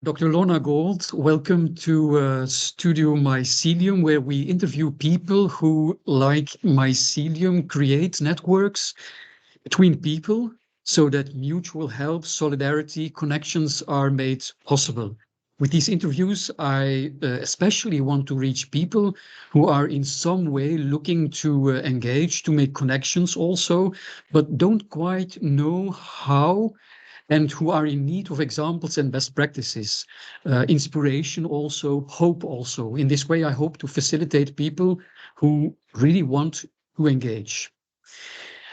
Dr. Lorna Gold, welcome to Studio Mycelium, where we interview people who, like mycelium, create networks between people so that mutual help, solidarity, connections are made possible. With these interviews, I especially want to reach people who are in some way looking to engage, to make connections also, but don't quite know how, and who are in need of examples and best practices, inspiration also, hope also. In this way, I hope to facilitate people who really want to engage.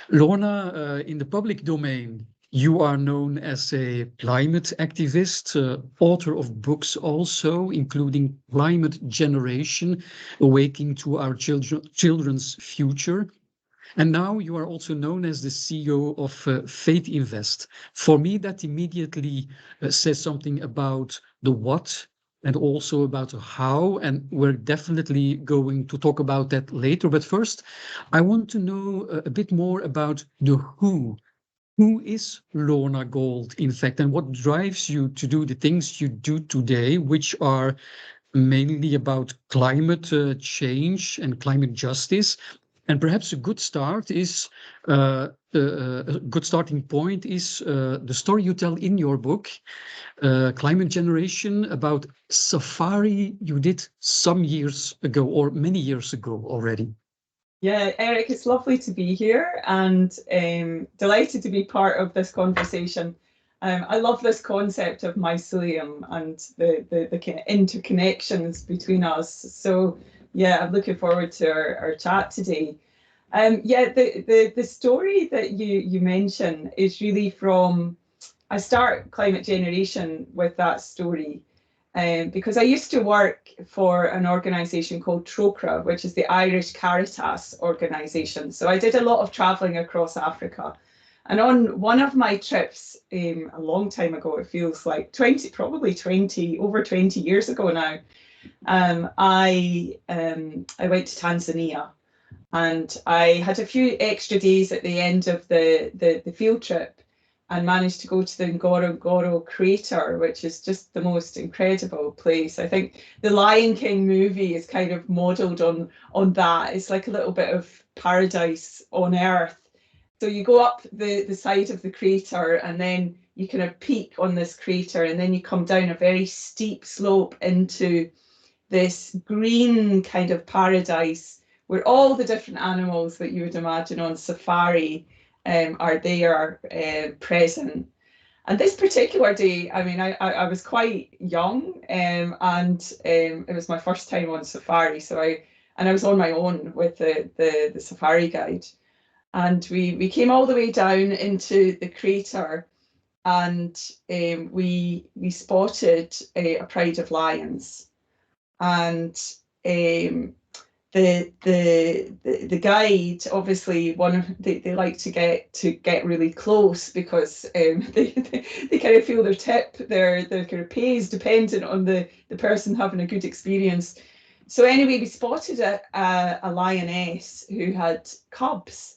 Lorna, in the public domain, you are known as a climate activist, author of books also, including Climate Generation, Awaking to Our Children's Future. And now you are also known as the CEO of Faith Invest. For me, that immediately says something about the what and also about the how. And we're definitely going to talk about that later. But first, I want to know a bit more about the who. Who is Lorna Gold, in fact, and what drives you to do the things you do today, which are mainly about climate change and climate justice? And perhaps a good start is a good starting point is the story you tell in your book, Climate Generation, about safari you did some years ago or many years ago already. Yeah, Eric, it's lovely to be here and delighted to be part of this conversation. I love this concept of mycelium and the kind of interconnections between us. So yeah, I'm looking forward to our chat today. Yeah, the story that you mention is really from, I start Climate Generation with that story. Because I used to work for an organisation called TROCRA, which is the Irish Caritas organisation. So I did a lot of travelling across Africa. And on one of my trips, a long time ago, it feels like 20, probably 20, over 20 years ago now, I went to Tanzania. And I had a few extra days at the end of the field trip and managed to go to the Ngorongoro crater, which is just the most incredible place. I think the Lion King movie is kind of modelled on that. It's like a little bit of paradise on earth. So you go up the side of the crater and then you kind of peak on this crater and then you come down a very steep slope into this green kind of paradise where all the different animals that you would imagine on safari are there present. And this particular day, I mean, I was quite young and it was my first time on safari. So I was on my own with the safari guide. And we came all the way down into the crater and we spotted a pride of lions. And the guide, obviously, they like to get really close because they kind of feel their kind of pay is dependent on the person having a good experience. So anyway, we spotted a lioness who had cubs,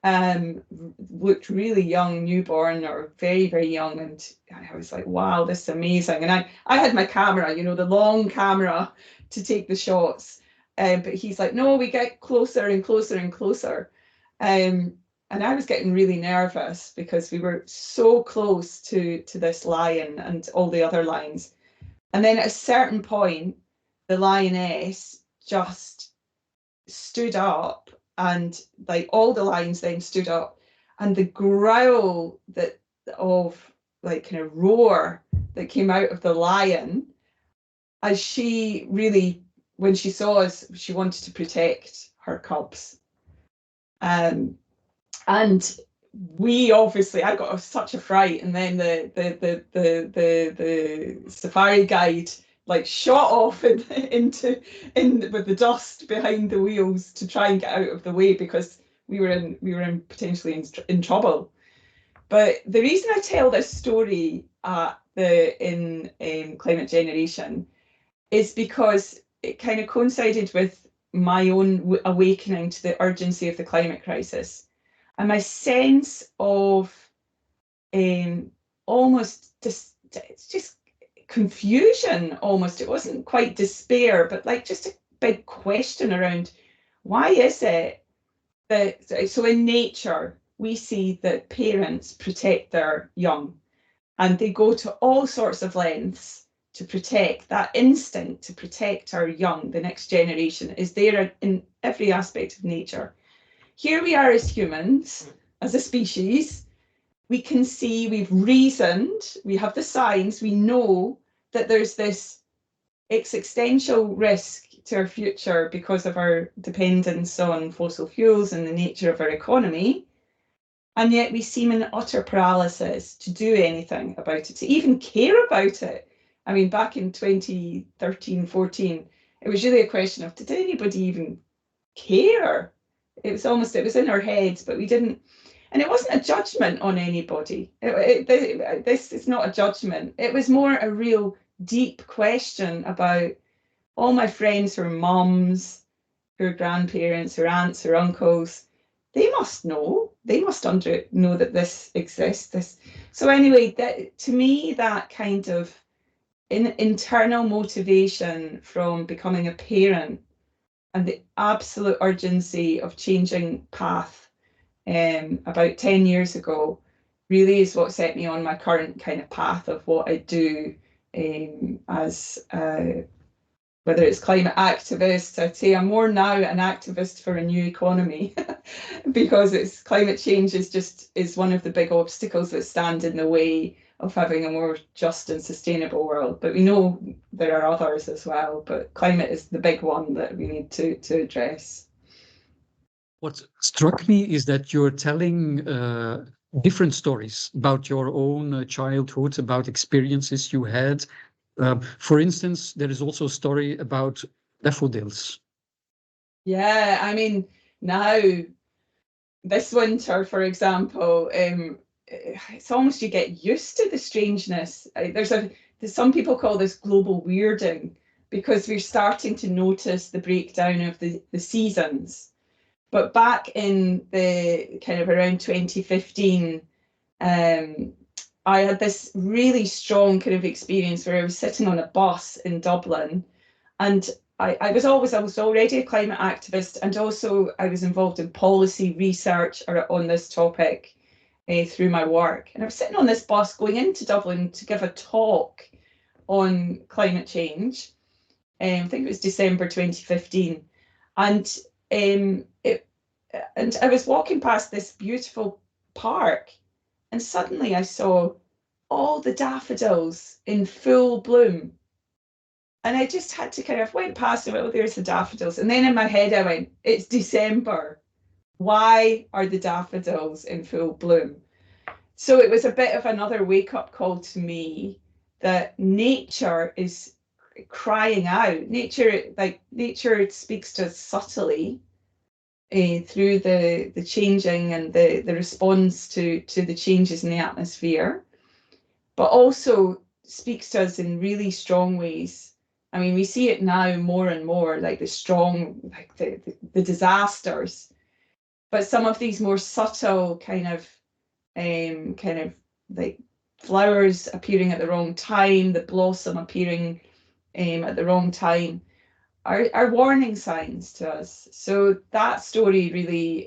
looked really young, newborn or very, very young. And I was like, wow, this is amazing. And I had my camera, the long camera to take the shots. But he's like, no, we get closer and closer and closer. And I was getting really nervous because we were so close to this lion and all the other lions. And then at a certain point, the lioness just stood up and like all the lions then stood up and the growl of like kind of roar that came out of the lion as she really, when she saw us, she wanted to protect her cubs. And we obviously, I got such a fright, and then the safari guide like shot off in with the dust behind the wheels to try and get out of the way because we were in potentially in trouble. But the reason I tell this story in Climate Generation is because it kind of coincided with my own awakening to the urgency of the climate crisis and my sense of almost just confusion almost. It wasn't quite despair, but like just a big question around why is it that, so in nature, we see that parents protect their young and they go to all sorts of lengths to protect. That instinct to protect our young, the next generation, is there in every aspect of nature. Here we are as humans, as a species, we can see, we've reasoned, we have the signs, we know that there's this existential risk to our future because of our dependence on fossil fuels and the nature of our economy. And yet we seem in utter paralysis to do anything about it, to even care about it. I mean, back in 2013, 14, it was really a question of, did anybody even care? It was in our heads, but we didn't. And it wasn't a judgment on anybody. This is not a judgment. It was more a real deep question about all my friends who are mums, who are grandparents, who are aunts, or uncles. They must know. They must know that this exists. So anyway, to me, that kind of internal motivation from becoming a parent and the absolute urgency of changing path about 10 years ago really is what set me on my current kind of path of what I do as whether it's climate activist. I'd say I'm more now an activist for a new economy because it's climate change is one of the big obstacles that stand in the way of having a more just and sustainable world. But we know there are others as well, but climate is the big one that we need to address. What struck me is that you're telling different stories about your own childhood, about experiences you had. For instance, there is also a story about daffodils. Yeah, I mean, now this winter, for example, it's almost you get used to the strangeness. Some people call this global weirding because we're starting to notice the breakdown of the seasons. But back in the kind of around 2015, I had this really strong kind of experience where I was sitting on a bus in Dublin, and I was already a climate activist, and also I was involved in policy research on this topic through my work. And I was sitting on this bus going into Dublin to give a talk on climate change. I think it was December 2015, and and I was walking past this beautiful park, and suddenly I saw all the daffodils in full bloom. And I just had to kind of went past them, oh, there's the daffodils. And then in my head, I went, it's December. Why are the daffodils in full bloom? So it was a bit of another wake up call to me that nature is crying out. Nature speaks to us subtly through the changing and the response to the changes in the atmosphere, but also speaks to us in really strong ways. I mean, we see it now more and more, like the disasters, but some of these more subtle kind of like flowers appearing at the wrong time, the blossom appearing at the wrong time, are warning signs to us. So that story really,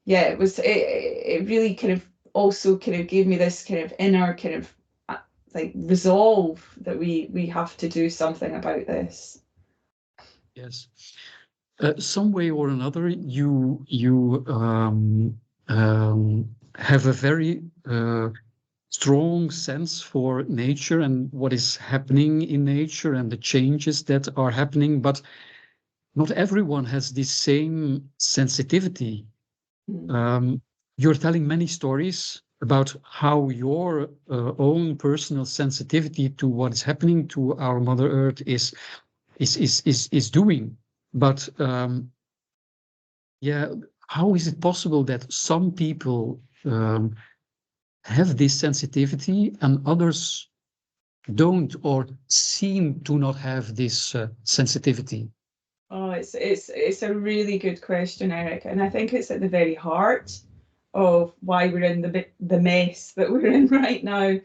it really kind of also kind of gave me this kind of inner kind of like resolve that we have to do something about this. Yes. Some way or another, you have a very strong sense for nature and what is happening in nature and the changes that are happening, but not everyone has the same sensitivity. You're telling many stories about how your own personal sensitivity to what is happening to our Mother Earth is doing. But yeah, how is it possible that some people have this sensitivity and others don't or seem to not have this sensitivity? Oh, it's a really good question, Eric, and I think it's at the very heart of why we're in the mess that we're in right now,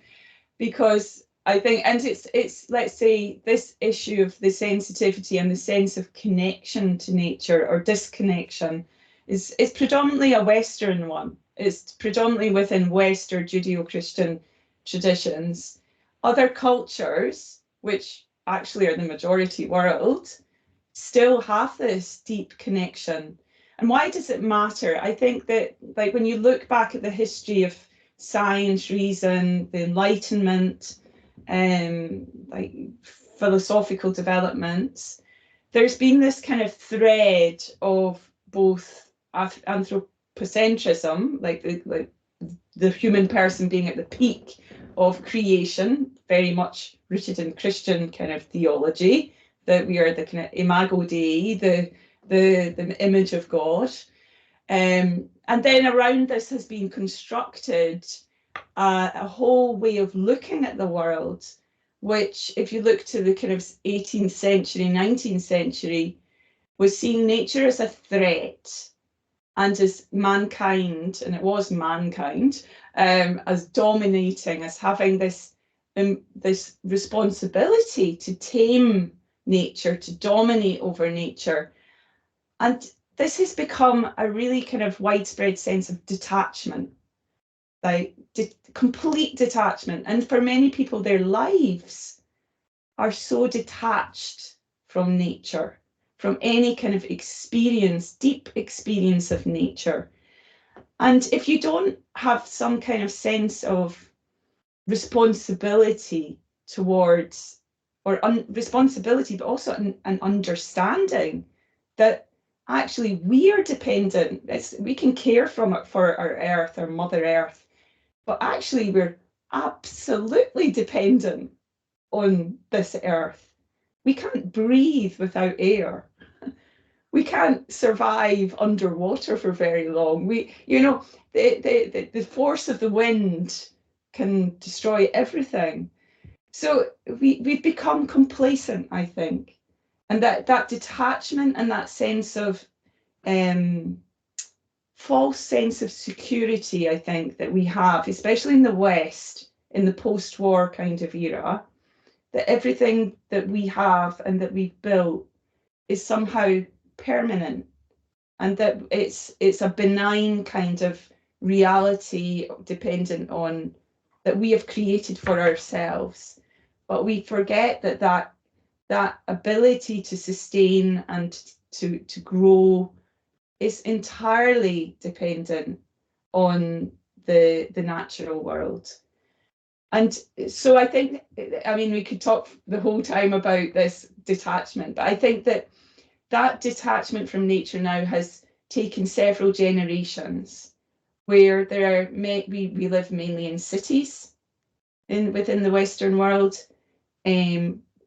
because I think, and it's let's say this issue of the sensitivity and the sense of connection to nature or disconnection is predominantly a Western one. It's predominantly within Western Judeo-Christian traditions. Other cultures, which actually are the majority world, still have this deep connection. And why does it matter? I think that, like, when you look back at the history of science, reason, the Enlightenment, like philosophical developments, there's been this kind of thread of both anthropocentrism, like the human person being at the peak of creation, very much rooted in Christian kind of theology, that we are the kind of imago Dei, the image of God. And then around this has been constructed a whole way of looking at the world, which, if you look to the kind of 18th century, 19th century, was seeing nature as a threat and as mankind, and it was mankind, as dominating, as having this responsibility to tame nature, to dominate over nature. And this has become a really kind of widespread sense of detachment, like complete detachment. And for many people, their lives are so detached from nature, from any kind of experience, deep experience of nature. And if you don't have some kind of sense of responsibility towards, or responsibility, but also an understanding that actually we are dependent, we can care for our earth, our Mother Earth, but actually we're absolutely dependent on this earth. We can't breathe without air. We can't survive underwater for very long. The force of the wind can destroy everything. So we've become complacent, I think. And that detachment and that sense of false sense of security, I think, that we have, especially in the West, in the post-war kind of era, that everything that we have and that we've built is somehow permanent, and that it's a benign kind of reality dependent on that we have created for ourselves. But we forget that ability to sustain and to grow is entirely dependent on the natural world. And so I think, I mean, we could talk the whole time about this detachment, but I think that detachment from nature now has taken several generations, where we live mainly in cities within the Western world,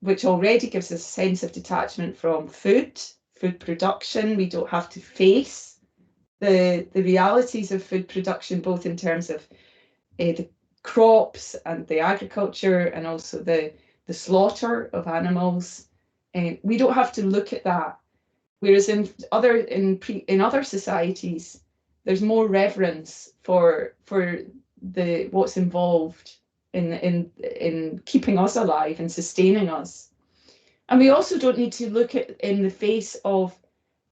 which already gives us a sense of detachment from food production. We don't have to face the realities of food production, both in terms of the crops and the agriculture, and also the slaughter of animals. We don't have to look at that. Whereas in other societies, there's more reverence for what's involved in keeping us alive and sustaining us. And we also don't need to look at in the face of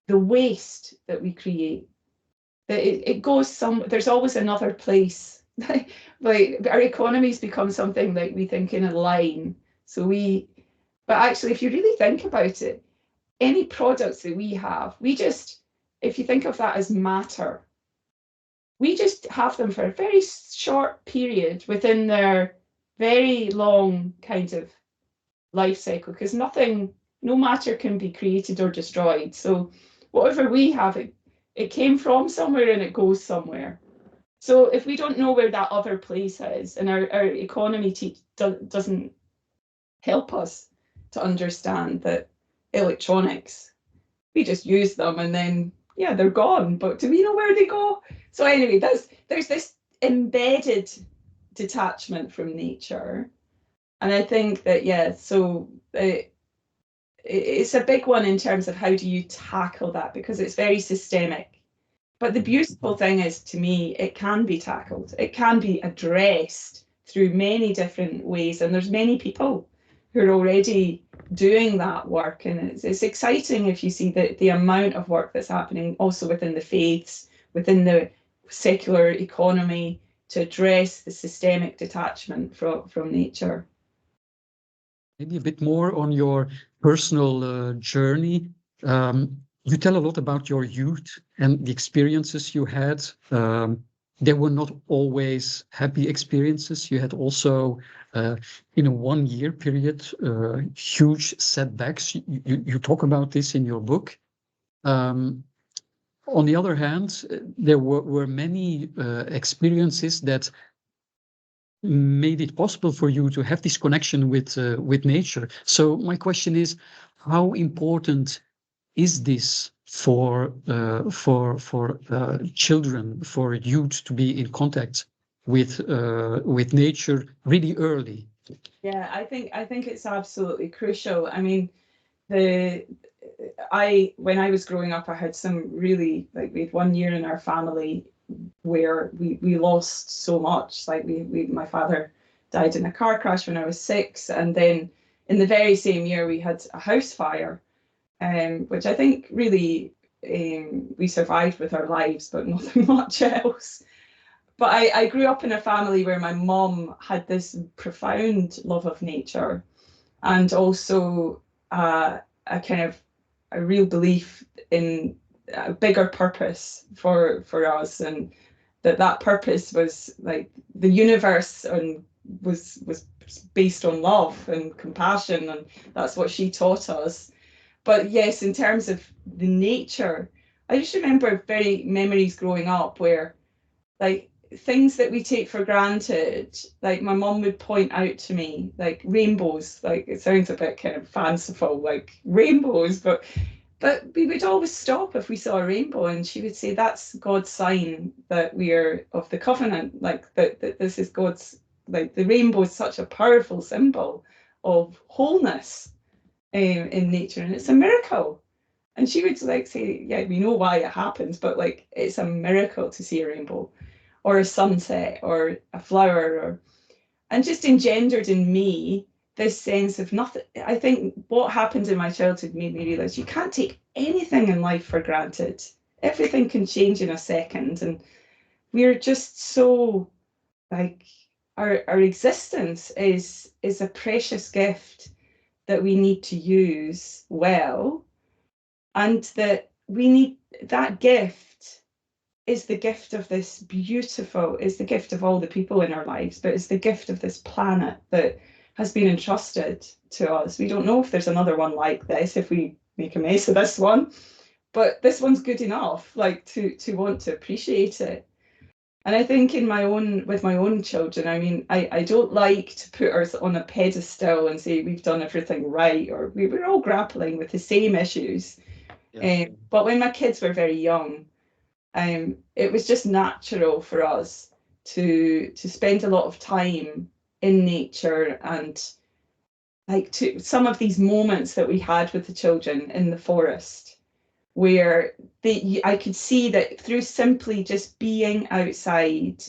the waste that we create. That it goes there's always another place. Like our economies become something like we think in a line. But actually, if you really think about it, any products that we have, if you think of that as matter, we just have them for a very short period within their very long kind of life cycle, because no matter can be created or destroyed. So whatever we have, it came from somewhere and it goes somewhere. So if we don't know where that other place is, and our economy doesn't help us to understand that electronics, we just use them and then, yeah, they're gone, but do we know where they go? So anyway, there's this embedded detachment from nature. And I think that, yeah, so it's a big one in terms of how do you tackle that, because it's very systemic. But the beautiful thing is, to me, it can be tackled. It can be addressed through many different ways, and there's many people who are already doing that work, and it's exciting if you see the amount of work that's happening also within the faiths, within the secular economy, to address the systemic detachment from nature. Maybe a bit more on your personal journey. You tell a lot about your youth and the experiences you had. They were not always happy experiences. You had also, in a 1 year period, huge setbacks. You talk about this in your book. On the other hand, there were many experiences that made it possible for you to have this connection with nature. So my question is, how important is this for children, for youth to be in contact with nature really early? Yeah, I think it's absolutely crucial. I mean, when I was growing up, I had some really, like, we had 1 year in our family where we lost so much. Like, my father died in a car crash when I was 6, and then in the very same year we had a house fire, which I think really, we survived with our lives, but nothing much else. But I grew up in a family where my mom had this profound love of nature, and also a kind of a real belief in a bigger purpose for us, and that purpose was like the universe, and was based on love and compassion, and that's what she taught us. But yes, in terms of the nature, I just remember very memories growing up where, like, things that we take for granted, like my mom would point out to me, like rainbows. Like, it sounds a bit kind of fanciful, like rainbows, but we would always stop if we saw a rainbow, and she would say, that's God's sign that we are of the covenant, like that this is God's, like the rainbow is such a powerful symbol of wholeness, in nature, and it's a miracle. And she would like say, yeah, we know why it happens, but like it's a miracle to see a rainbow or a sunset or a flower, or, and just engendered in me this sense of nothing. I think what happened in my childhood made me realize you can't take anything in life for granted. Everything can change in a second, and we're just so, like, our existence is a precious gift that we need to use well, and that we need that gift is the gift of this beautiful, is the gift of all the people in our lives, but it's the gift of this planet that has been entrusted to us. We don't know if there's another one like this, if we make a mess of this one, but this one's good enough, like, to want to appreciate it. And I think with my own children, I mean, I don't like to put us on a pedestal and say we've done everything right, or we're all grappling with the same issues. Yes. But when my kids were very young, it was just natural for us to spend a lot of time in nature, and like to some of these moments that we had with the children in the forest, where I could see that through simply just being outside,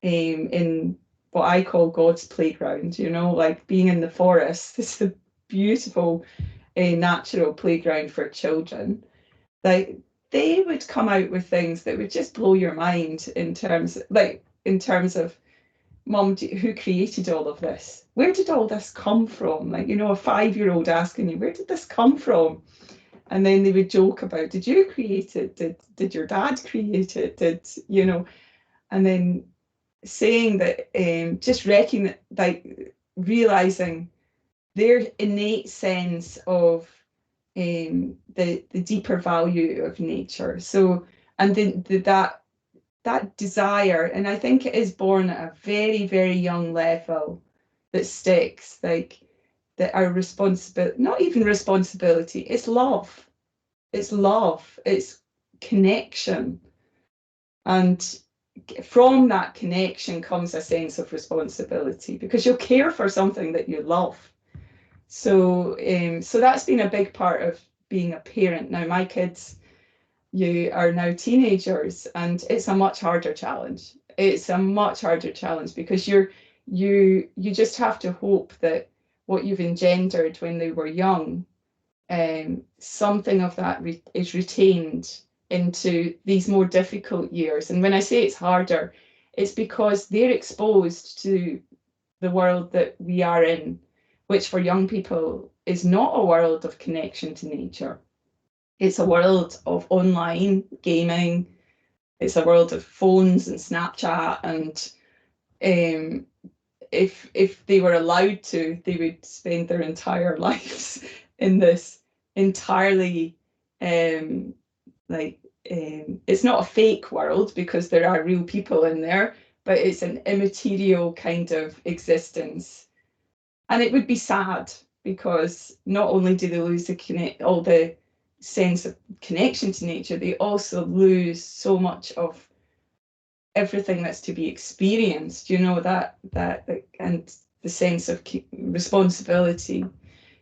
in what I call God's playground, like being in the forest, this is a beautiful, natural playground for children. Like, they would come out with things that would just blow your mind, in terms of, Mom, who created all of this? Where did all this come from? Like, a 5-year-old asking you, where did this come from? And then they would joke about, did you create it? Did your dad create it? And then saying that, just realizing their innate sense of, the deeper value of nature. So, and that desire, and I think it is born at a very, very young level, that sticks, like, that our responsibility, not even responsibility, it's love. It's love, it's connection. And from that connection comes a sense of responsibility, because you'll care for something that you love. So, so that's been a big part of being a parent. Now, my kids, you are now teenagers, and it's a much harder challenge. It's a much harder challenge because you just have to hope that what you've engendered when they were young, something of that is retained into these more difficult years. And when I say it's harder, it's because they're exposed to the world that we are in, which for young people is not a world of connection to nature. It's a world of online gaming. It's a world of phones and Snapchat, and if they were allowed to, they would spend their entire lives in this entirely it's not a fake world because there are real people in there, but it's an immaterial kind of existence. And it would be sad because not only do they lose all the sense of connection to nature, they also lose so much of everything that's to be experienced, that and the sense of responsibility.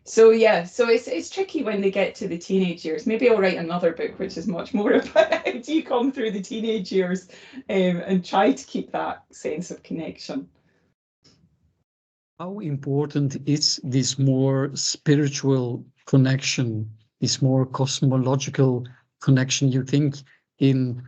So yeah, so it's tricky when they get to the teenage years. Maybe I'll write another book which is much more about how do you come through the teenage years, and try to keep that sense of connection. How important is this more spiritual connection, this more cosmological connection, you think, in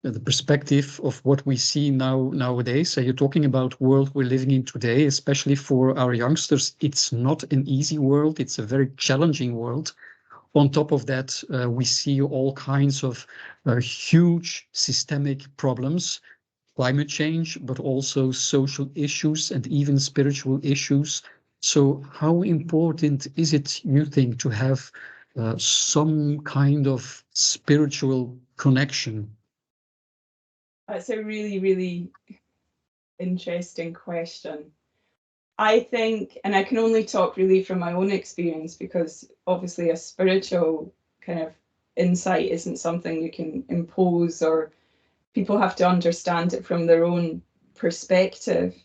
the perspective of what we see nowadays? So you're talking about world we're living in today, especially for our youngsters. It's not an easy world. It's a very challenging world. On top of that, we see all kinds of huge systemic problems, climate change, but also social issues and even spiritual issues. So how important is it, you think, to have some kind of spiritual connection? That's a really, really interesting question. I think, and I can only talk really from my own experience, because obviously a spiritual kind of insight isn't something you can impose, or people have to understand it from their own perspective.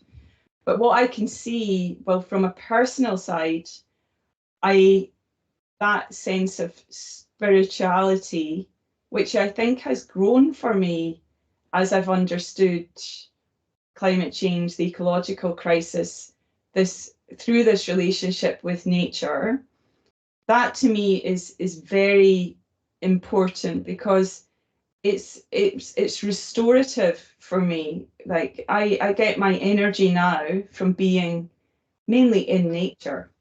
But what I can see, well, from a personal side, that sense of spirituality, which I think has grown for me as I've understood climate change, the ecological crisis, through this relationship with nature, that to me is very important, because it's restorative for me. Like I get my energy now from being mainly in nature,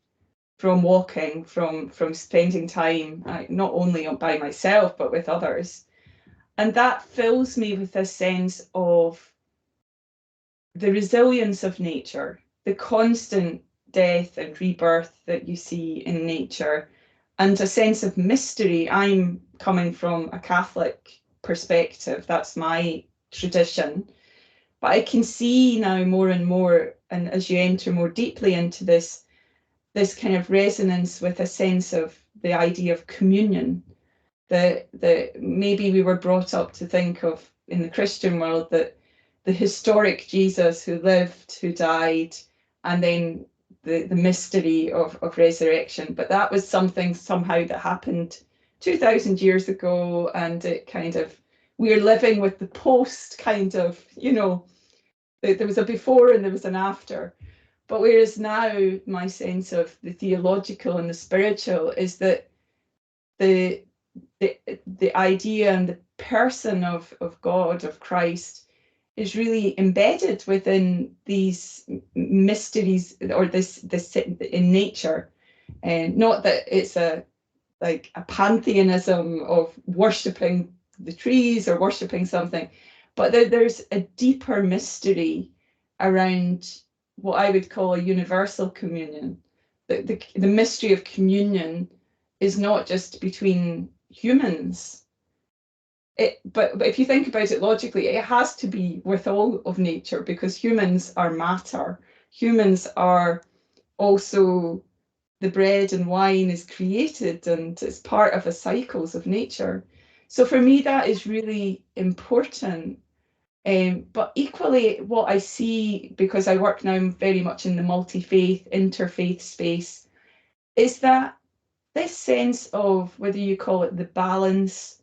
from walking, from spending time not only by myself but with others, and that fills me with a sense of the resilience of nature, the constant death and rebirth that you see in nature, and a sense of mystery. I'm coming from a Catholic perspective, that's my tradition. But I can see now more and more, and as you enter more deeply into this kind of resonance with a sense of the idea of communion, that maybe we were brought up to think of in the Christian world, that the historic Jesus who lived, who died, and then the mystery of resurrection. But that was something somehow that happened 2,000 years ago, and it kind of, we're living with the post kind of, there was a before and there was an after. But whereas now my sense of the theological and the spiritual is that the the idea and the person of God, of Christ, is really embedded within these mysteries, or this in nature, and not that it's a pantheism of worshipping the trees or worshipping something, but there's a deeper mystery around what I would call a universal communion. The mystery of communion is not just between humans. But if you think about it logically, it has to be with all of nature, because humans are matter. Humans are also, the bread and wine is created and it's part of the cycles of nature. So for me, that is really important. But equally, what I see, because I work now very much in the multi-faith, interfaith space, is that this sense of, whether you call it the balance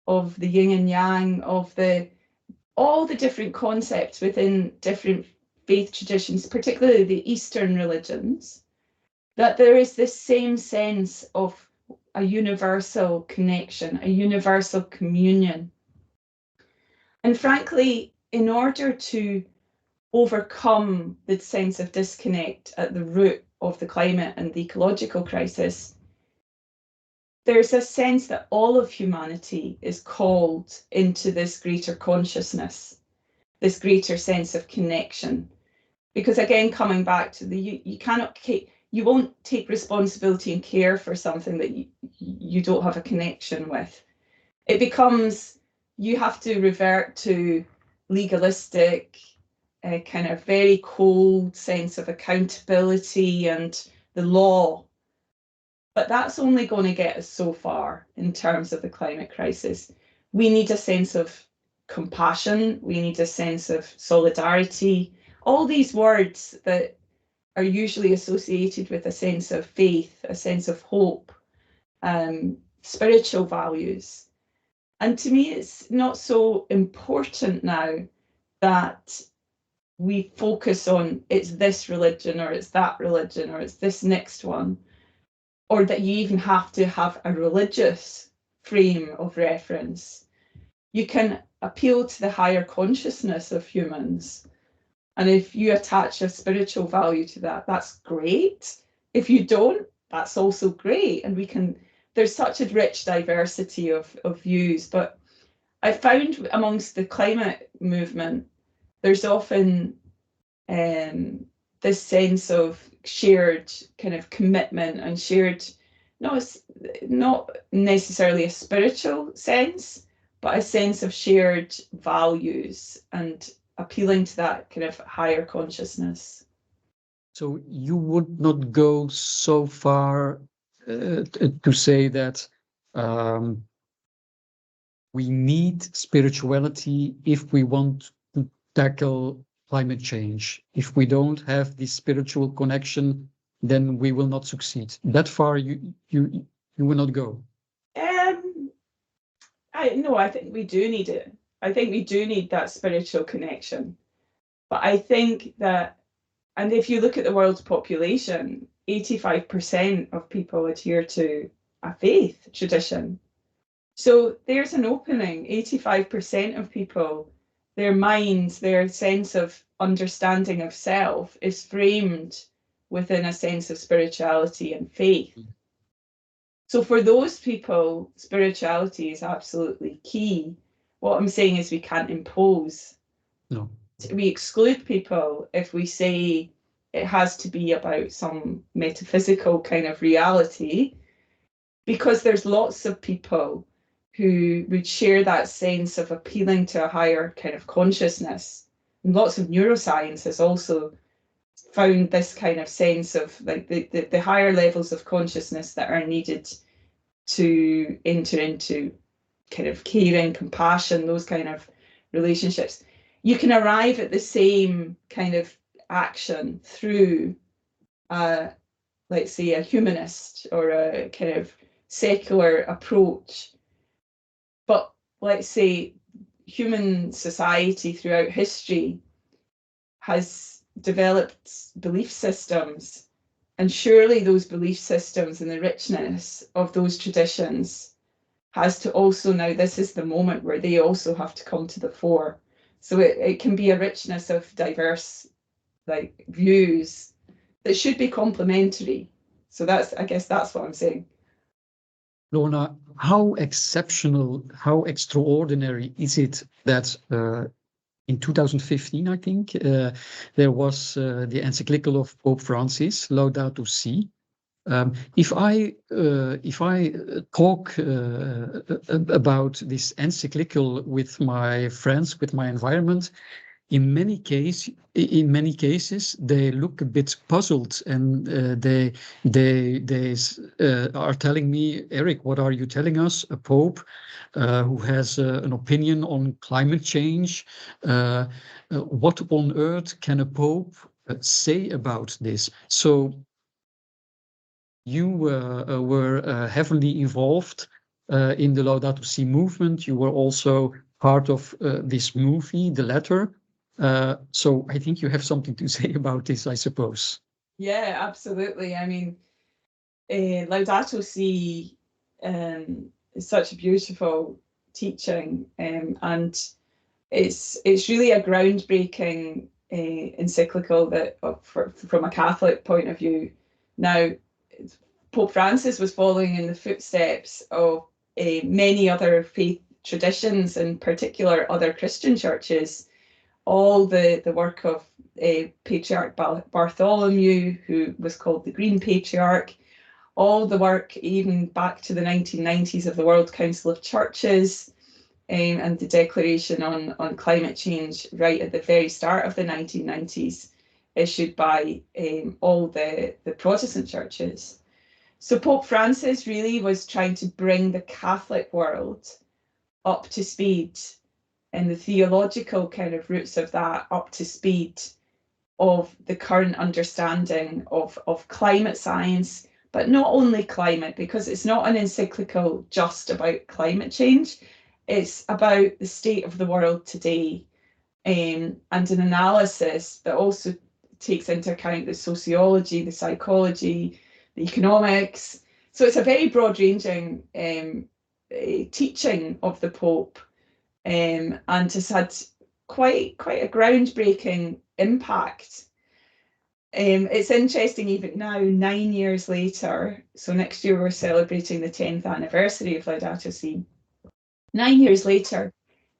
of the yin and yang, of all the different concepts within different faith traditions, particularly the Eastern religions, that there is this same sense of a universal connection, a universal communion. And frankly, in order to overcome the sense of disconnect at the root of the climate and the ecological crisis, there's a sense that all of humanity is called into this greater consciousness, this greater sense of connection. Because again, coming back to you won't take responsibility and care for something that you don't have a connection with. It becomes, you have to revert to legalistic, kind of very cold sense of accountability and the law. But that's only going to get us so far in terms of the climate crisis. We need a sense of compassion. We need a sense of solidarity. All these words that are usually associated with a sense of faith, a sense of hope, spiritual values. And to me, it's not so important now that we focus on it's this religion or it's that religion or it's this next one, or that you even have to have a religious frame of reference. You can appeal to the higher consciousness of humans. And if you attach a spiritual value to that, that's great. If you don't, that's also great. And there's such a rich diversity of views. But I found amongst the climate movement, there's often this sense of shared kind of commitment and shared, not necessarily a spiritual sense, but a sense of shared values and appealing to that kind of higher consciousness. So you would not go so far to say that we need spirituality if we want to tackle climate change. If we don't have this spiritual connection, then we will not succeed. That far you will not go. I think we do need it. I think we do need that spiritual connection. But I think that, and if you look at the world's population, 85% of people adhere to a faith tradition. So there's an opening. 85% of people, their minds, their sense of understanding of self is framed within a sense of spirituality and faith. So for those people, spirituality is absolutely key. What I'm saying is we can't impose. No. We exclude people if we say it has to be about some metaphysical kind of reality, because there's lots of people who would share that sense of appealing to a higher kind of consciousness. And lots of neuroscience has also found this kind of sense of like the higher levels of consciousness that are needed to enter into kind of caring, compassion, those kind of relationships. You can arrive at the same kind of action through, let's say, a humanist or a kind of secular approach. But let's say human society throughout history has developed belief systems, and surely those belief systems and the richness of those traditions has to also now, this is the moment where they also have to come to the fore. So it can be a richness of diverse like views that should be complementary. So I guess that's what I'm saying. Lorna, how exceptional, how extraordinary is it that in 2015, I think, there was the encyclical of Pope Francis, Laudato Si. If I talk about this encyclical with my friends, with my environment, in many cases, they look a bit puzzled, and they are telling me, Eric, what are you telling us? A pope who has an opinion on climate change. What on earth can a pope say about this? So you were heavily involved in the Laudato Si movement. You were also part of this movie, The Letter. So I think you have something to say about this, I suppose. Yeah, absolutely. I mean, Laudato Si is such a beautiful teaching, and it's really a groundbreaking encyclical that, from a Catholic point of view. Now, Pope Francis was following in the footsteps of many other faith traditions, in particular other Christian churches. All the work of Patriarch Bartholomew, who was called the Green Patriarch, all the work even back to the 1990s of the World Council of Churches, and the declaration on climate change right at the very start of the 1990s, issued by all the Protestant churches. So Pope Francis really was trying to bring the Catholic world up to speed, and the theological kind of roots of that up to speed of the current understanding of climate science, but not only climate, because it's not an encyclical just about climate change. It's about the state of the world today, and an analysis that also takes into account the sociology, the psychology, the economics. So it's a very broad-ranging teaching of the Pope, and has had quite a groundbreaking impact. It's interesting, even now, 9 years later, so next year we're celebrating the 10th anniversary of Laudato Si. 9 years later,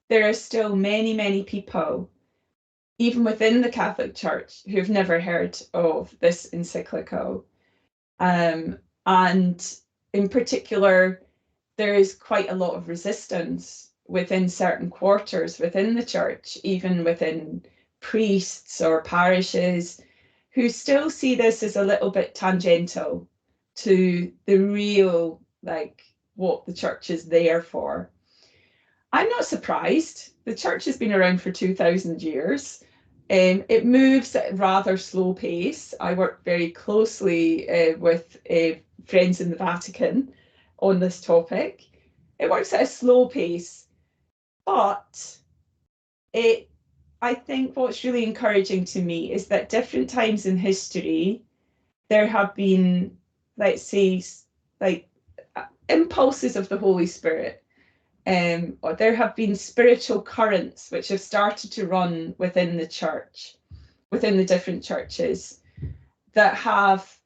there are still many people, even within the Catholic Church, who've never heard of this encyclical. And in particular, there is quite a lot of resistance within certain quarters within the church, even within priests or parishes, who still see this as a little bit tangential to the real, like, what the church is there for. I'm not surprised. The church has been around for 2,000 years. It moves at a rather slow pace. I work very closely with friends in the Vatican on this topic. It works at a slow pace, but I think what's really encouraging to me is that different times in history, there have been, let's say, like impulses of the Holy Spirit, or there have been spiritual currents which have started to run within the church, within the different churches, that have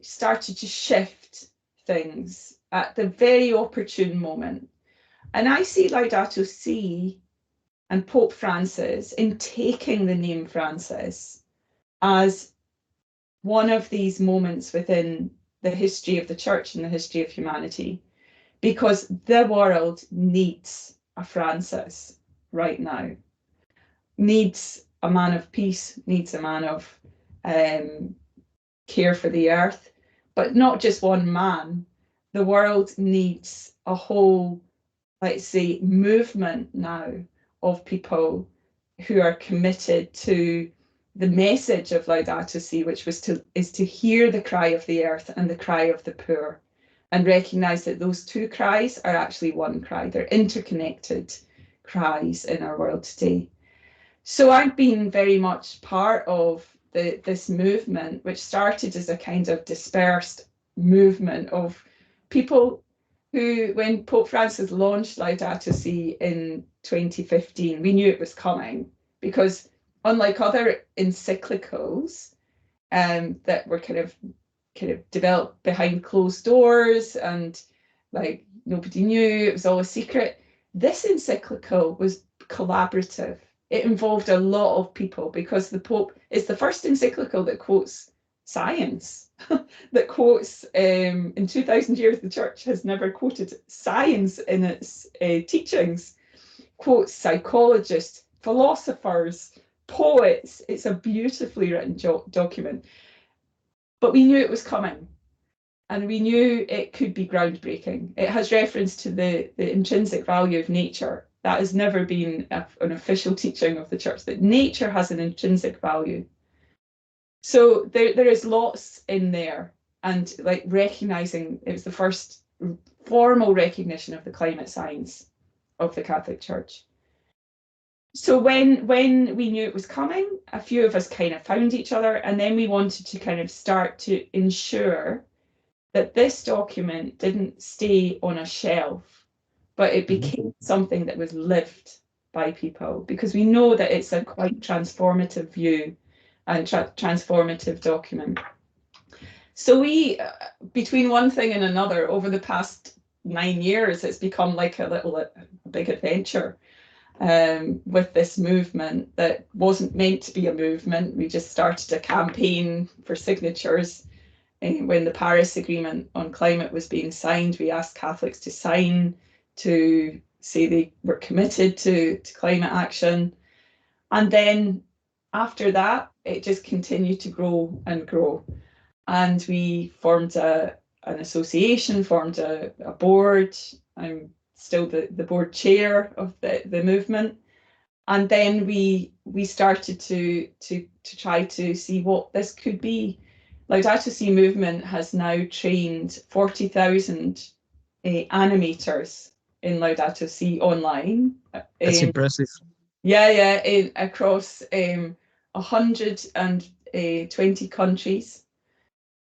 started to shift things at the very opportune moment. And I see Laudato Si and Pope Francis, in taking the name Francis, as one of these moments within the history of the church and the history of humanity, because the world needs a Francis right now, needs a man of peace, needs a man of care for the earth, but not just one man. The world needs a whole, let's say, movement now of people who are committed to the message of Laudato Si, which is to hear the cry of the earth and the cry of the poor, and recognize that those two cries are actually one cry. They're interconnected cries in our world today. So I've been very much part of this movement, which started as a kind of dispersed movement of people who, when Pope Francis launched Laudato Si in 2015, we knew it was coming, because unlike other encyclicals that were kind of developed behind closed doors, and like nobody knew, it was all a secret, this encyclical was collaborative. It involved a lot of people, because the Pope is the first encyclical that quotes science, that quotes, in 2,000 years, the church has never quoted science in its teachings, quotes psychologists, philosophers, poets. It's a beautifully written document. But we knew it was coming, and we knew it could be groundbreaking. It has reference to the intrinsic value of nature. That has never been an official teaching of the church, that nature has an intrinsic value. So there is lots in there, and like recognizing it was the first formal recognition of the climate science of the Catholic Church. So when we knew it was coming, a few of us kind of found each other, and then we wanted to kind of start to ensure that this document didn't stay on a shelf, but it became something that was lived by people, because we know that it's a quite transformative view and transformative document. So we, between one thing and another, over the past 9 years, it's become like a big adventure with this movement that wasn't meant to be a movement. We just started a campaign for signatures. When the Paris Agreement on climate was being signed, we asked Catholics to sign to say they were committed to climate action. And then after that, it just continued to grow and grow. And we formed an association, formed a board. I'm still the board chair of the movement. And then we started to try to see what this could be. Laudato Si movement has now trained 40,000 animators in Laudato Si online. That's impressive. Yeah, across 120 countries.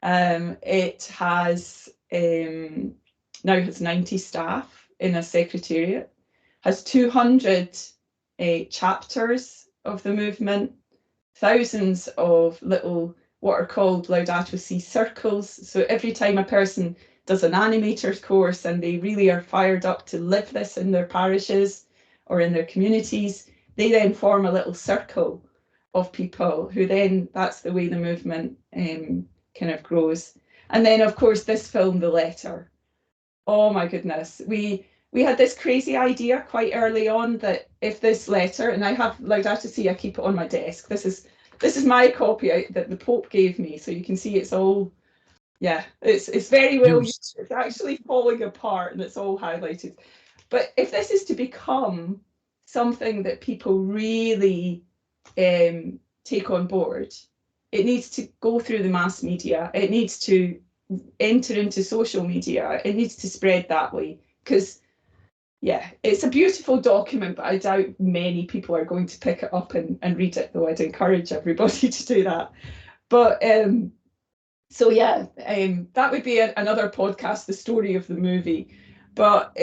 It has now has 90 staff in a secretariat, has 200 chapters of the movement, thousands of little what are called Laudato Si circles. So every time a person does an animator's course and they really are fired up to live this in their parishes or in their communities, they then form a little circle of people who then, that's the way the movement kind of grows. And then, of course, this film, The Letter. Oh my goodness. We had this crazy idea quite early on that if this letter, and I have Laudato Si, I keep it on my desk. This is my copy that the Pope gave me. So you can see it's all, yeah, it's very well used. It's actually falling apart and it's all highlighted. But if this is to become something that people really take on board, it needs to go through the mass media. It needs to enter into social media. It needs to spread that way, because yeah, it's a beautiful document, but I doubt many people are going to pick it up and read it, though I'd encourage everybody to do that. But so yeah, that would be another podcast, the story of the movie. But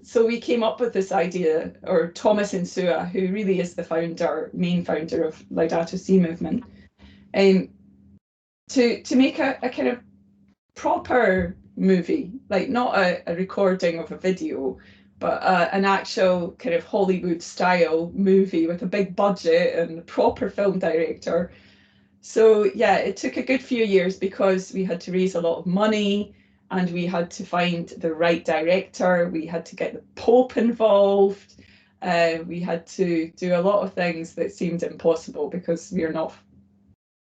so we came up with this idea, or Thomas Insua, who really is the main founder of Laudato Si movement, to make a kind of proper movie, like not a recording of a video, but an actual kind of Hollywood style movie with a big budget and a proper film director. So yeah, it took a good few years because we had to raise a lot of money and we had to find the right director. We had to get the Pope involved. We had to do a lot of things that seemed impossible because we are not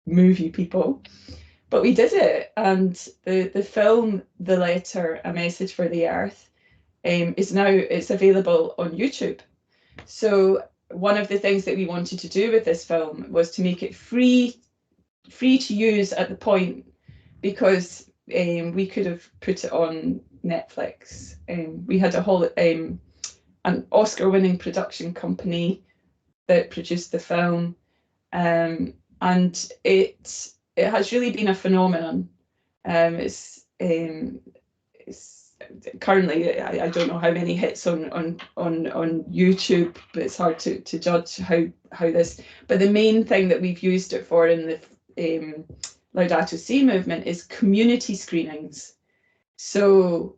movie people. But we did it, and the film, The Letter, A Message for the Earth, it's available on YouTube. So one of the things that we wanted to do with this film was to make it free to use at the point, because we could have put it on Netflix. We had an Oscar-winning production company that produced the film, and it has really been a phenomenon. It's currently, I don't know how many hits on YouTube, but it's hard to judge how this. But the main thing that we've used it for in the Laudato Si movement is community screenings. So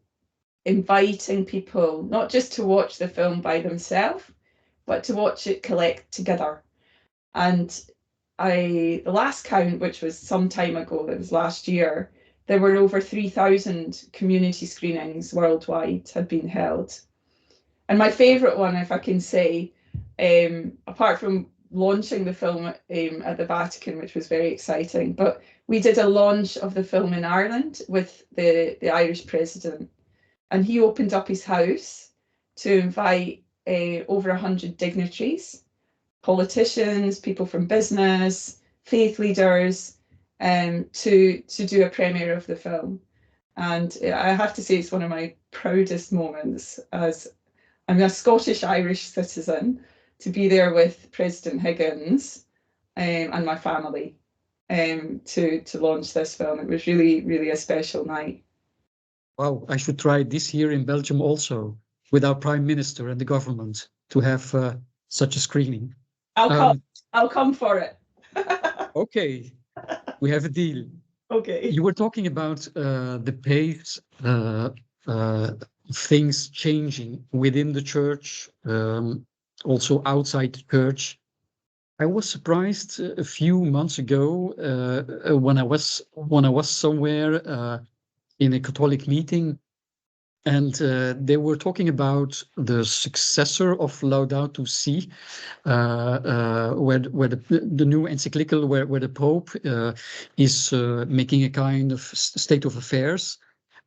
inviting people not just to watch the film by themselves, but to watch it collect together. And the last count, which was some time ago, it was last year, there were over 3,000 community screenings worldwide had been held. And my favourite one, if I can say, apart from launching the film at the Vatican, which was very exciting, but we did a launch of the film in Ireland with the Irish president. And he opened up his house to invite over 100 dignitaries, politicians, people from business, faith leaders, to do a premiere of the film. And I have to say, it's one of my proudest moments, as I'm a Scottish-Irish citizen. to be there with President Higgins and my family to launch this film. It was really, really a special night. Wow, I should try this here in Belgium also, with our Prime Minister and the government to have such a screening. I'll come for it. Okay, we have a deal. Okay. You were talking about the pace, things changing within the church, also outside the church. I was surprised a few months ago when I was somewhere in a Catholic meeting, and they were talking about the successor of Laudato Si, where the new encyclical where the Pope is making a kind of state of affairs.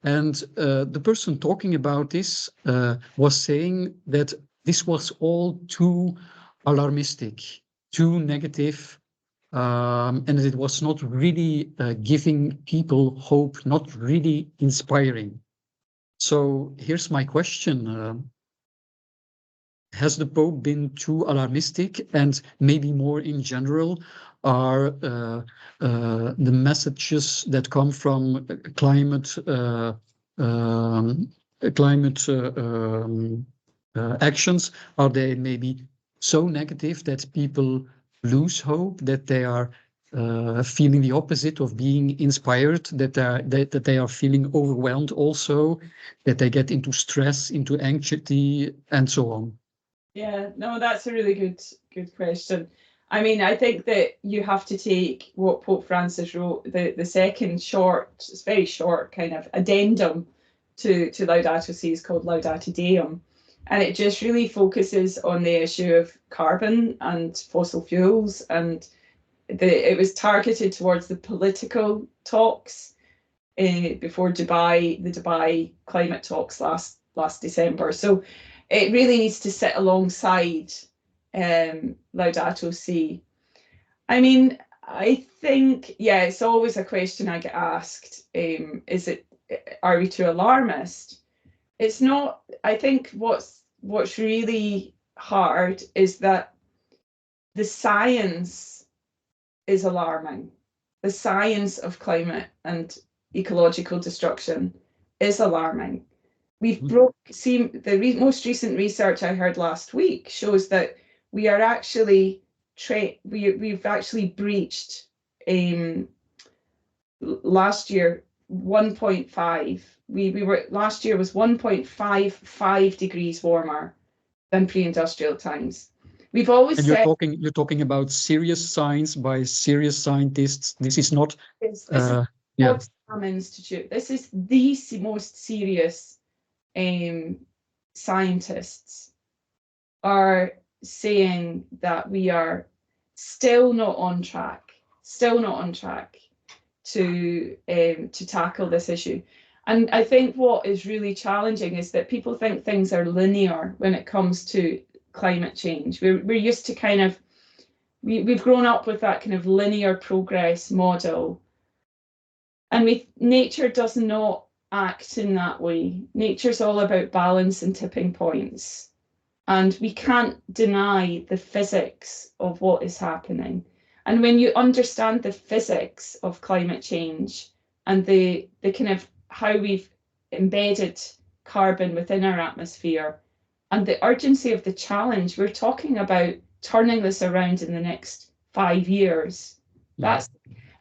And the person talking about this was saying that this was all too alarmistic, too negative, and that it was not really giving people hope, not really inspiring. So here's my question. Has the Pope been too alarmistic? And maybe more in general, are the messages that come from climate actions, are they maybe so negative that people lose hope, that they are feeling the opposite of being inspired, that they are feeling overwhelmed also, that they get into stress, into anxiety, and so on? Yeah, no, that's a really good question. I mean, I think that you have to take what Pope Francis wrote, the second short, it's very short kind of addendum to Laudato Si is called Laudate Deum. And it just really focuses on the issue of carbon and fossil fuels. And it was targeted towards the political talks before the Dubai climate talks last December. So it really needs to sit alongside Laudato Si. I mean, I think, yeah, it's always a question I get asked. Are we too alarmist? It's not. I think what's really hard is that the science is alarming. The science of climate and ecological destruction is alarming. We've seen the most recent research I heard last week shows that we are actually we've actually breached last year 1.5. We were last year was 1.55 degrees warmer than pre-industrial times. We've always And said you're talking about serious science by serious scientists. This is not this is yeah. Potsdam Institute. This is the most serious scientists are saying that we are still not on track to tackle this issue. And I think what is really challenging is that people think things are linear when it comes to climate change. We're used to kind of, we've grown up with that kind of linear progress model. And nature does not act in that way. Nature's all about balance and tipping points. And we can't deny the physics of what is happening. And when you understand the physics of climate change and the kind of how we've embedded carbon within our atmosphere and the urgency of the challenge, we're talking about turning this around in the next 5 years. That's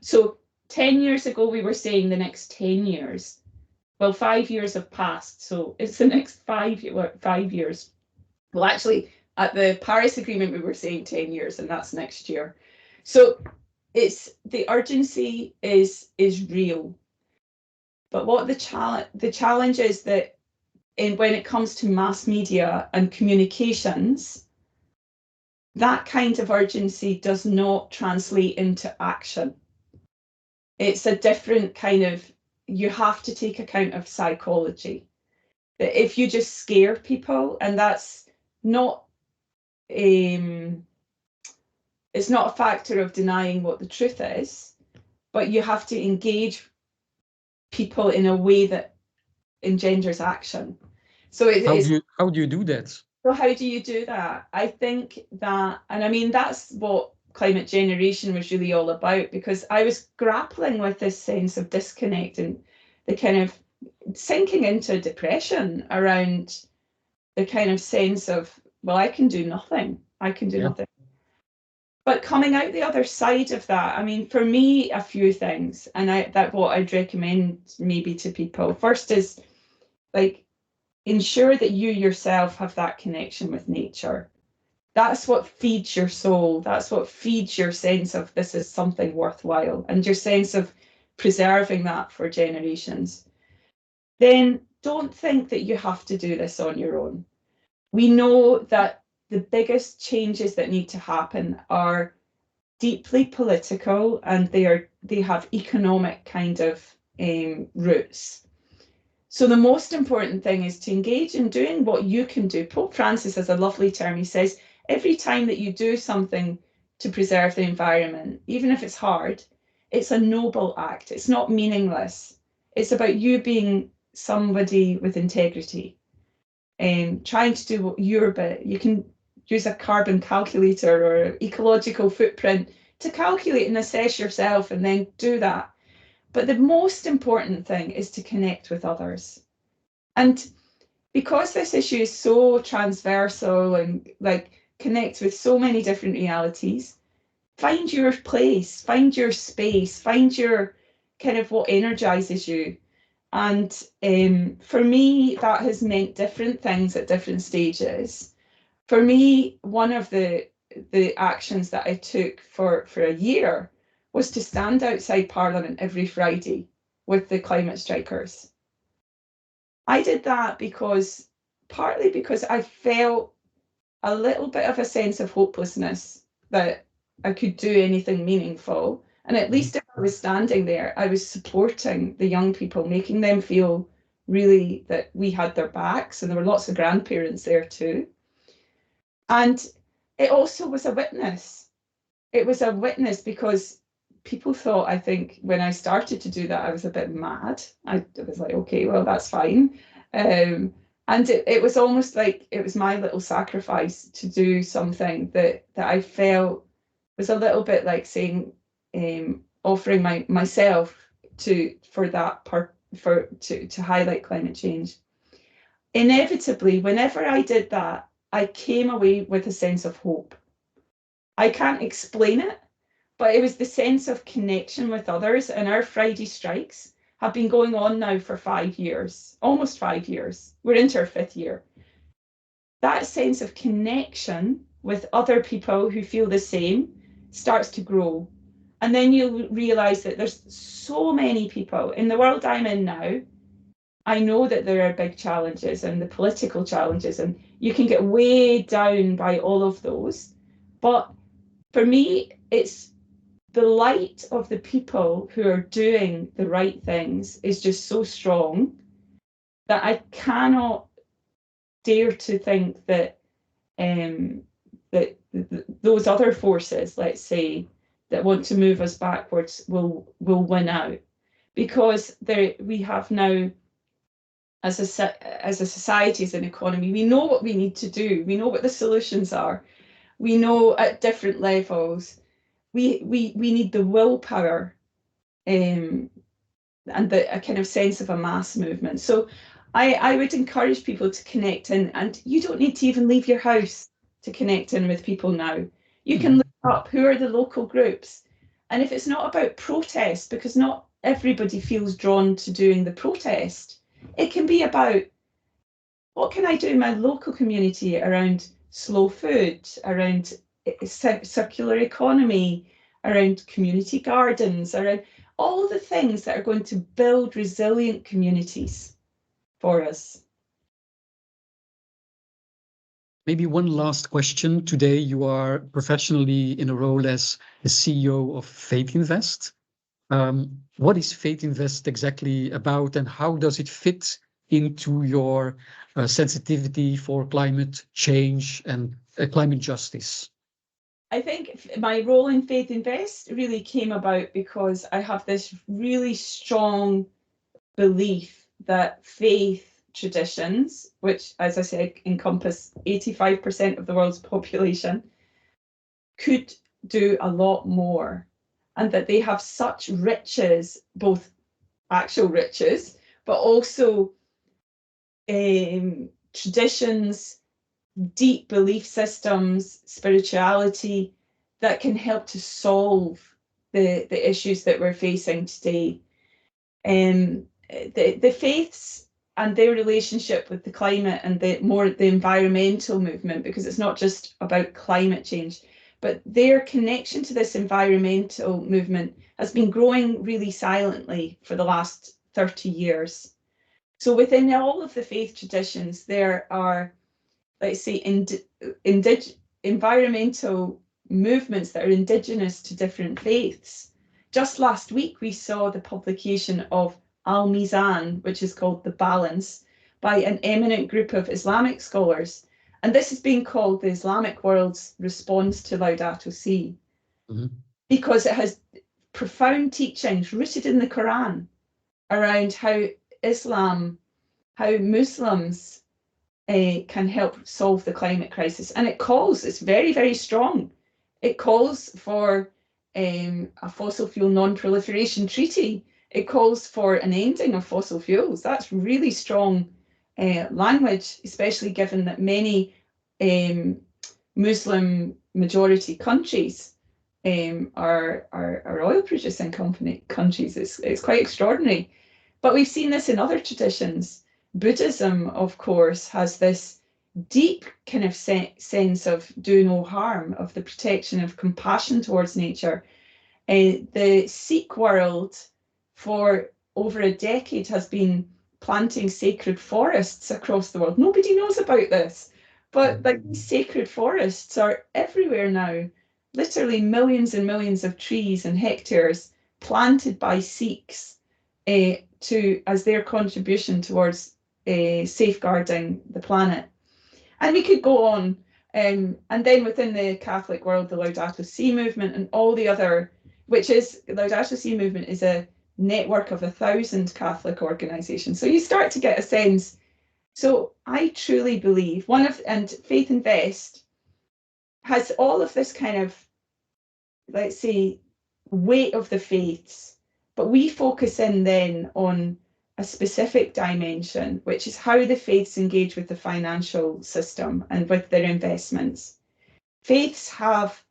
so 10 years ago, we were saying the next 10 years. Well, 5 years have passed, so it's the next 5 years. Well, actually, at the Paris Agreement, we were saying 10 years, and that's next year. So it's the urgency is real. But what the challenge is that when it comes to mass media and communications, that kind of urgency does not translate into action. It's a different kind of, you have to take account of psychology. That if you just scare people, and that's not it's not a factor of denying what the truth is, but you have to engage people in a way that engenders action. So How do you do that? So how do you do that? I think that, and I mean, that's what climate generation was really all about, because I was grappling with this sense of disconnect and the kind of sinking into depression around the kind of sense of, well, I can do nothing. I can do nothing. But coming out the other side of that, I mean, for me, a few things, and that what I'd recommend maybe to people. First is like ensure that you yourself have that connection with nature. That's what feeds your soul. That's what feeds your sense of this is something worthwhile and your sense of preserving that for generations. Then don't think that you have to do this on your own. We know that the biggest changes that need to happen are deeply political, and they have economic kind of roots. So the most important thing is to engage in doing what you can do. Pope Francis has a lovely term. He says, every time that you do something to preserve the environment, even if it's hard, it's a noble act. It's not meaningless. It's about you being somebody with integrity and trying to do your bit. You can use a carbon calculator or ecological footprint to calculate and assess yourself and then do that. But the most important thing is to connect with others. And because this issue is so transversal and like connects with so many different realities, find your place, find your space, find your kind of what energizes you. And for me, that has meant different things at different stages. For me, one of the actions that I took for a year was to stand outside Parliament every Friday with the climate strikers. I did that because partly because I felt a little bit of a sense of hopelessness that I could do anything meaningful. And at least if I was standing there, I was supporting the young people, making them feel really that we had their backs. And there were lots of grandparents there too. And it also was a witness. It was a witness because people thought, I think, when I started to do that, I was a bit mad. I was like, okay, well, that's fine. And it was almost like it was my little sacrifice to do something that I felt was a little bit like saying, offering myself to highlight climate change. Inevitably, whenever I did that, I came away with a sense of hope. I can't explain it, but it was the sense of connection with others. And our Friday strikes have been going on now for 5 years, almost 5 years. We're into our 5th year. That sense of connection with other people who feel the same starts to grow. And then you'll realize that there's so many people in the world I'm in now. I know that there are big challenges and the political challenges, and you can get way down by all of those. But for me, it's the light of the people who are doing the right things is just so strong that I cannot dare to think that those other forces, let's say, that want to move us backwards will win out, because we have now, as a society, as an economy, we know what we need to do. We know what the solutions are. We know at different levels. We need the willpower, and a kind of sense of a mass movement. So I would encourage people to connect in, and you don't need to even leave your house to connect in with people now. You can look up who are the local groups. And if it's not about protest, because not everybody feels drawn to doing the protest, it can be about what can I do in my local community around slow food, around circular economy, around community gardens, around all the things that are going to build resilient communities for us. Maybe one last question. Today, you are professionally in a role as the CEO of Faith Invest. What is Faith Invest exactly about, and how does it fit into your sensitivity for climate change and climate justice? I think my role in Faith Invest really came about because I have this really strong belief that faith traditions, which, as I said, encompass 85% of the world's population, could do a lot more, and that they have such riches, both actual riches, but also traditions, deep belief systems, spirituality that can help to solve the issues that we're facing today. The faiths and their relationship with the climate and the environmental movement, because it's not just about climate change, but their connection to this environmental movement has been growing really silently for the last 30 years. So within all of the faith traditions, there are, let's say, environmental movements that are indigenous to different faiths. Just last week, we saw the publication of Al-Mizan, which is called The Balance, by an eminent group of Islamic scholars. And this is being called the Islamic world's response to Laudato Si, because it has profound teachings rooted in the Quran around how Muslims can help solve the climate crisis. And it's very, very strong. It calls for a fossil fuel non-proliferation treaty. It calls for an ending of fossil fuels. That's really strong language, especially given that many Muslim majority countries are oil producing countries. It's quite extraordinary. But we've seen this in other traditions. Buddhism, of course, has this deep kind of sense of do no harm, of the protection of compassion towards nature. The Sikh world for over a decade has been planting sacred forests across the world. Nobody knows about this, but like these sacred forests are everywhere now. Literally millions and millions of trees and hectares planted by Sikhs as their contribution towards safeguarding the planet. And we could go on. And then within the Catholic world, the Laudato Si movement and all the other, Laudato Si movement is a network of 1,000 Catholic organizations. So you start to get a sense. So I truly believe and Faith Invest has all of this kind of, let's say, weight of the faiths, but we focus in then on a specific dimension, which is how the faiths engage with the financial system and with their investments. Faiths have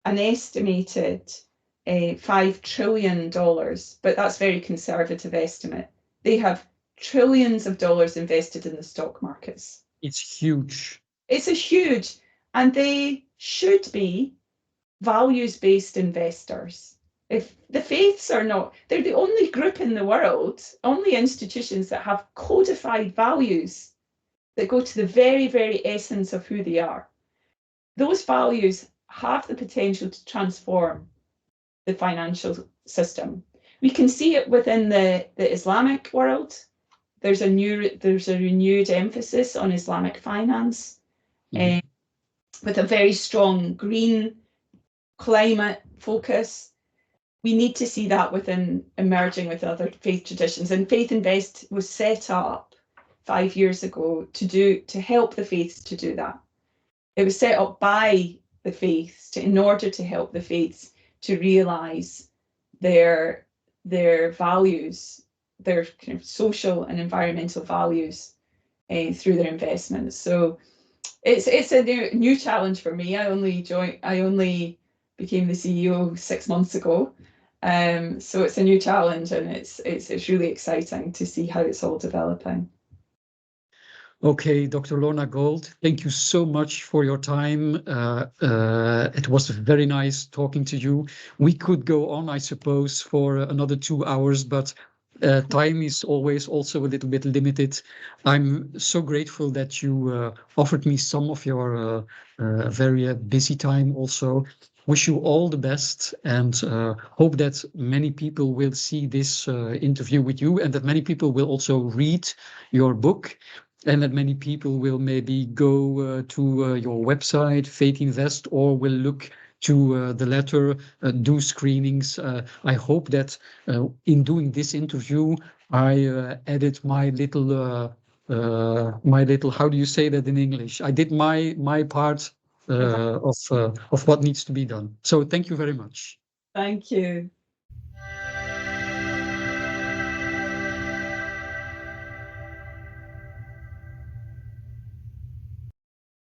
an estimated $5 trillion, but that's a very conservative estimate. They have trillions of dollars invested in the stock markets. It's huge. It's a huge, and they should be values-based investors. If the faiths are not, they're the only group in the world, only institutions that have codified values that go to the very, very essence of who they are. Those values have the potential to transform the financial system. We can see it within the Islamic world. There's a renewed emphasis on Islamic finance, with a very strong green climate focus. We need to see that emerging with other faith traditions. And Faith Invest was set up 5 years ago to help the faiths to do that. It was set up by the faiths in order to help the faiths to realize their values, their kind of social and environmental values through their investments. So it's a new challenge for me. I only became the CEO 6 months ago. So it's a new challenge, and it's really exciting to see how it's all developing. Okay, Dr. Lorna Gold, thank you so much for your time. It was very nice talking to you. We could go on, I suppose, for another 2 hours, but time is always also a little bit limited. I'm so grateful that you offered me some of your very busy time also. Wish you all the best, and hope that many people will see this interview with you, and that many people will also read your book, and that many people will maybe go to your website, Faith Invest, or will look to the letter, do screenings. I hope that in doing this interview, I added my little my little, how do you say that in English? I did my part of what needs to be done. So thank you very much. Thank you.